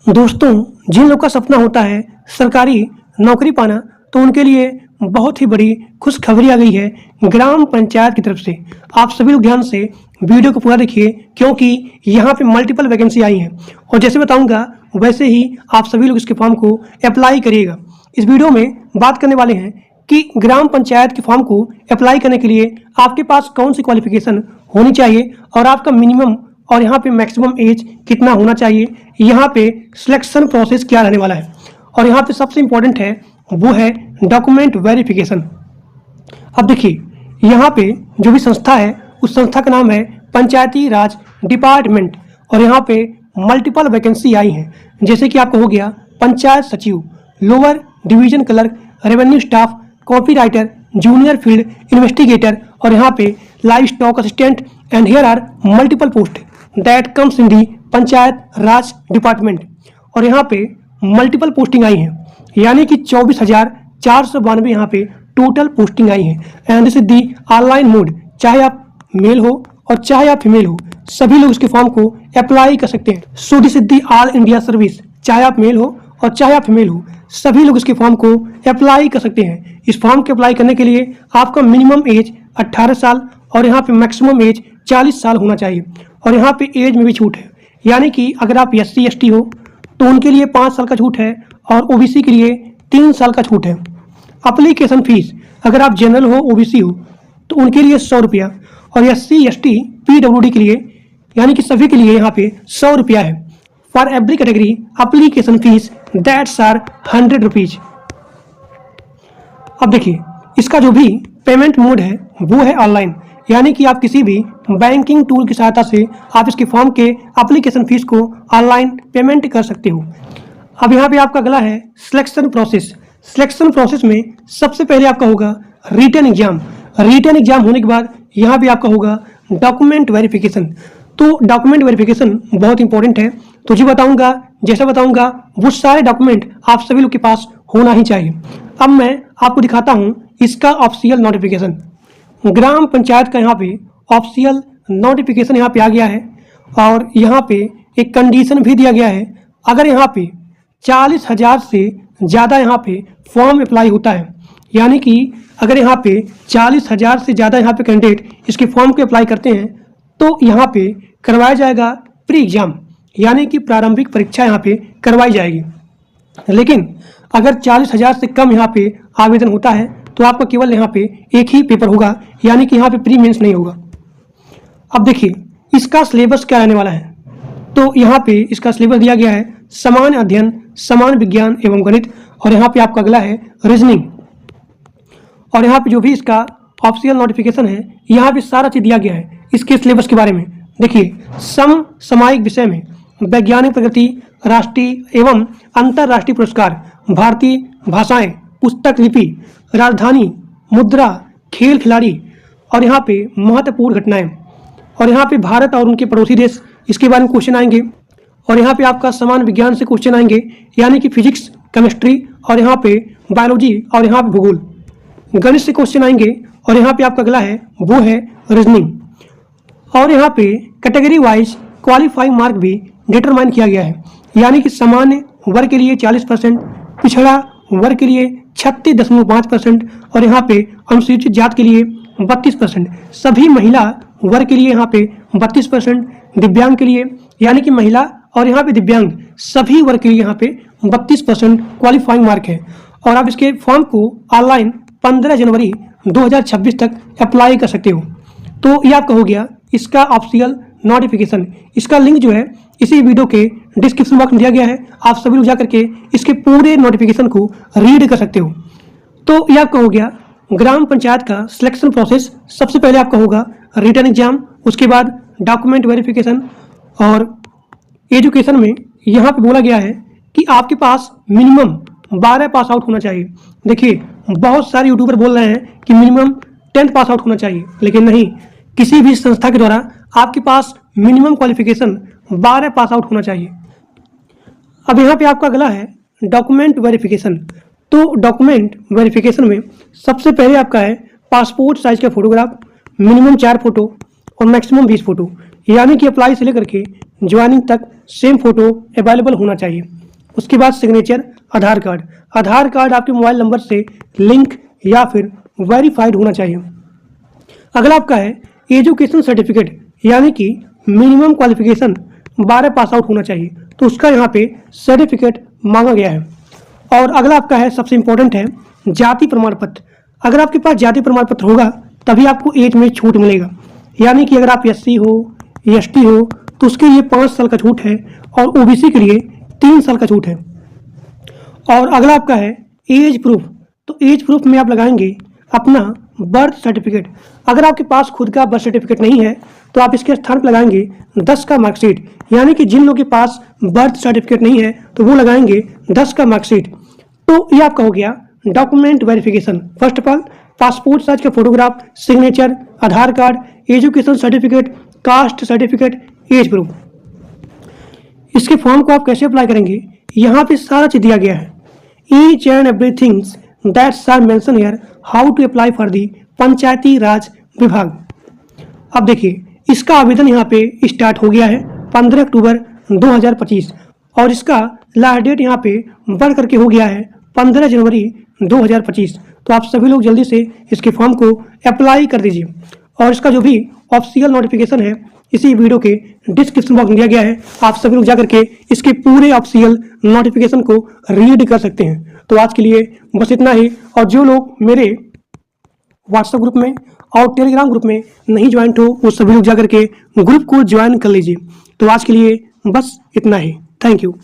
दोस्तों, जिन लोग का सपना होता है सरकारी नौकरी पाना, तो उनके लिए बहुत ही बड़ी खुशखबरी आ गई है ग्राम पंचायत की तरफ से। आप सभी लोग ध्यान से वीडियो को पूरा देखिए, क्योंकि यहाँ पे मल्टीपल वैकेंसी आई हैं और जैसे बताऊंगा वैसे ही आप सभी लोग इसके फॉर्म को अप्लाई करिएगा। इस वीडियो में बात करने वाले हैं कि ग्राम पंचायत के फॉर्म को अप्लाई करने के लिए आपके पास कौन सी क्वालिफिकेशन होनी चाहिए और आपका मिनिमम और यहाँ पे मैक्सिमम एज कितना होना चाहिए, यहाँ पे सिलेक्शन प्रोसेस क्या रहने वाला है और यहाँ पे सबसे इम्पोर्टेंट है वो है डॉक्यूमेंट वेरिफिकेशन। अब देखिए, यहाँ पे जो भी संस्था है उस संस्था का नाम है पंचायती राज डिपार्टमेंट और यहाँ पे मल्टीपल वैकेंसी आई हैं, जैसे कि आपको हो गया पंचायत सचिव, lower division clerk, revenue staff, copy writer, junior field investigator और यहाँ पे live stock assistant and here are multiple post that comes in the Panchayat Raj department. और यहाँ पे मल्टीपल पोस्टिंग आई हैं, यानी कि 24,492 यहाँ पे टोटल पोस्टिंग आई है and this is the online mode. चाहे आप मेल हो और चाहे आप फीमेल हो, सभी लोग इसके फॉर्म को अप्लाई कर सकते हैं। So this is the all India service. चाहे आप मेल हो और चाहे आप फीमेल हो, सभी लोग इसके फॉर्म को अप्लाई कर सकते हैं। इस फॉर्म के अप्लाई करने के लिए आपका मिनिमम एज 18 साल और यहाँ पे मैक्सिमम एज 40 साल होना चाहिए और यहाँ पे एज में भी छूट है, यानी कि अगर आप SC ST हो तो उनके लिए 5 साल का छूट है और OBC के लिए 3 साल का छूट है। अप्लीकेशन फीस, अगर आप जनरल हो OBC हो तो उनके लिए 100 रुपया और SC ST PWD के लिए यानी कि सभी के लिए यहाँ पे 100 रुपया है। For every category application fees that's are 100 rupees. अब देखिए, इसका जो भी पेमेंट मोड है वो है ऑनलाइन, यानी कि आप किसी भी बैंकिंग टूल की सहायता से आप इसके फॉर्म के एप्लीकेशन फीस को ऑनलाइन पेमेंट कर सकते हो। अब यहाँ पे आपका अगला है सिलेक्शन प्रोसेस। सिलेक्शन प्रोसेस में सबसे पहले आपका होगा रिटन एग्जाम। रिटन एग्जाम होने के बाद यहाँ पे आपका होगा डॉक्यूमेंट वेरिफिकेशन। तो डॉक्यूमेंट वेरिफिकेशन बहुत इंपॉर्टेंट है, तो जो बताऊंगा जैसा बताऊंगा वो सारे डॉक्यूमेंट आप सभी लोग के पास होना ही चाहिए। अब मैं आपको दिखाता हूँ इसका ऑफिशियल नोटिफिकेशन। ग्राम पंचायत का यहाँ पे ऑफिशियल नोटिफिकेशन यहाँ पे आ गया है और यहाँ पे एक कंडीशन भी दिया गया है। अगर यहाँ पे 40,000 से ज़्यादा यहाँ पे फॉर्म अप्लाई होता है, यानी कि अगर यहाँ पे 40,000 से ज़्यादा यहाँ पे कैंडिडेट इसके फॉर्म को अप्लाई करते हैं तो यहाँ पे करवाया जाएगा प्री एग्जाम, यानी कि प्रारंभिक परीक्षा यहाँ पे करवाई जाएगी। लेकिन अगर 40,000 से कम यहाँ पे आवेदन होता है तो आपका केवल यहाँ पे एक ही पेपर होगा, यानी कि यहाँ पे प्री मेंस नहीं होगा। अब देखिए, इसका सिलेबस क्या रहने वाला है। तो यहाँ पे इसका सिलेबस दिया गया है सामान्य अध्ययन, सामान्य विज्ञान एवं गणित और यहाँ पे आपका अगला है रीजनिंग। और यहाँ पे जो भी इसका ऑफिशियल नोटिफिकेशन है यहाँ पे सारा चीज़ दिया गया है इसके सिलेबस के बारे में। देखिए, समसामयिक विषय में वैज्ञानिक प्रगति, राष्ट्रीय एवं अंतर्राष्ट्रीय पुरस्कार, भारतीय भाषाएं, पुस्तक लिपि, राजधानी, मुद्रा, खेल खिलाड़ी और यहाँ पे महत्वपूर्ण घटनाएं और यहाँ पे भारत और उनके पड़ोसी देश, इसके बारे में क्वेश्चन आएंगे। और यहाँ पे आपका सामान्य विज्ञान से क्वेश्चन आएंगे, यानी कि फिजिक्स, केमिस्ट्री और यहाँ पे बायोलॉजी और यहाँ पे भूगोल। गणित से क्वेश्चन आएंगे और यहाँ पे आपका अगला है वो है रीजनिंग। और यहाँ पे कैटेगरी वाइज क्वालिफाइंग मार्क भी डिटरमाइन किया गया है, यानी कि सामान्य वर्ग के लिए 40%, पिछड़ा वर्ग के लिए 36.5% और यहाँ पे अनुसूचित जात के लिए 32%, सभी महिला वर्ग के लिए यहाँ पे 32%, दिव्यांग के लिए यानी कि महिला और यहाँ पे दिव्यांग सभी वर्ग के लिए यहाँ पे 32% क्वालिफाइंग मार्क है। और आप इसके फॉर्म को ऑनलाइन 15 जनवरी 2026 तक अप्लाई कर सकते हो। तो ये आपका हो गया इसका ऑफिशियल नोटिफिकेशन। इसका लिंक जो है इसी वीडियो के डिस्क्रिप्शन बॉक्स में दिया गया है, आप सभी लोग जा करके इसके पूरे नोटिफिकेशन को रीड कर सकते हो। तो ये आपका हो गया ग्राम पंचायत का सिलेक्शन प्रोसेस। सबसे पहले आपका होगा रिटन एग्जाम, उसके बाद डॉक्यूमेंट वेरिफिकेशन और एजुकेशन में यहाँ पे बोला गया है कि आपके पास मिनिमम 12 पास आउट होना चाहिए। देखिए, बहुत सारे यूट्यूबर बोल रहे हैं कि मिनिमम 10th पास आउट होना चाहिए, लेकिन नहीं, किसी भी संस्था के द्वारा आपके पास मिनिमम क्वालिफिकेशन 12 पास आउट होना चाहिए। अब यहाँ पे आपका अगला है डॉक्यूमेंट वेरिफिकेशन। तो डॉक्यूमेंट वेरिफिकेशन में सबसे पहले आपका है पासपोर्ट साइज का फोटोग्राफ, मिनिमम 4 फोटो और मैक्सिमम 20 फोटो, यानी कि अप्लाई से लेकर के ज्वाइनिंग तक सेम फोटो अवेलेबल होना चाहिए। उसके बाद सिग्नेचर आधार कार्ड। आधार कार्ड आपके मोबाइल नंबर से लिंक या फिर वेरीफाइड होना चाहिए। अगला आपका है एजुकेशन सर्टिफिकेट, यानी कि मिनिमम क्वालिफिकेशन 12 पास आउट होना चाहिए, तो उसका यहाँ पे सर्टिफिकेट मांगा गया है। और अगला आपका है सबसे इम्पोर्टेंट है जाति प्रमाण पत्र। अगर आपके पास जाति प्रमाण पत्र होगा तभी आपको एज में छूट मिलेगा, यानी कि अगर आप SC हो ST हो तो उसके लिए 5 साल का छूट है और OBC के लिए 3 साल का छूट है। और अगला आपका है एज प्रूफ, तो एज प्रूफ में आप लगाएंगे अपना बर्थ सर्टिफिकेट। अगर आपके पास खुद का बर्थ सर्टिफिकेट नहीं है तो आप इसके स्थान पर लगाएंगे 10 का मार्कशीट, यानी कि जिन लोगों के पास बर्थ सर्टिफिकेट नहीं है तो वो लगाएंगे 10 का मार्कशीट। तो ये आपका हो गया document verification. First of all passport size का photograph, signature, Aadhaar card, education certificate, caste certificate, age proof. इसके फॉर्म को आप कैसे अप्लाई करेंगे, यहाँ पे सारा चीज दिया गया है। Each and everything that's are mention here how to apply for the Panchayati Raj विभाग। अब देखिए इसका आवेदन यहाँ पे स्टार्ट हो गया है 15 अक्टूबर 2025 और इसका लास्ट डेट यहाँ पे बढ़ करके हो गया है 15 जनवरी 2025। तो आप सभी लोग जल्दी से इसके फॉर्म को अप्लाई कर दीजिए। और इसका जो भी ऑफिशियल नोटिफिकेशन है इसी वीडियो के डिस्क्रिप्शन बॉक्स में दिया गया है, आप सभी लोग जाकर के इसके पूरे ऑफिशियल नोटिफिकेशन को रीड कर सकते हैं। तो आज के लिए बस इतना ही। और जो लोग मेरे व्हाट्सएप ग्रुप में और टेलीग्राम ग्रुप में नहीं ज्वाइन हो वो सभी लोग जाकर के ग्रुप को ज्वाइन कर लीजिए। तो आज के लिए बस इतना ही। Thank you.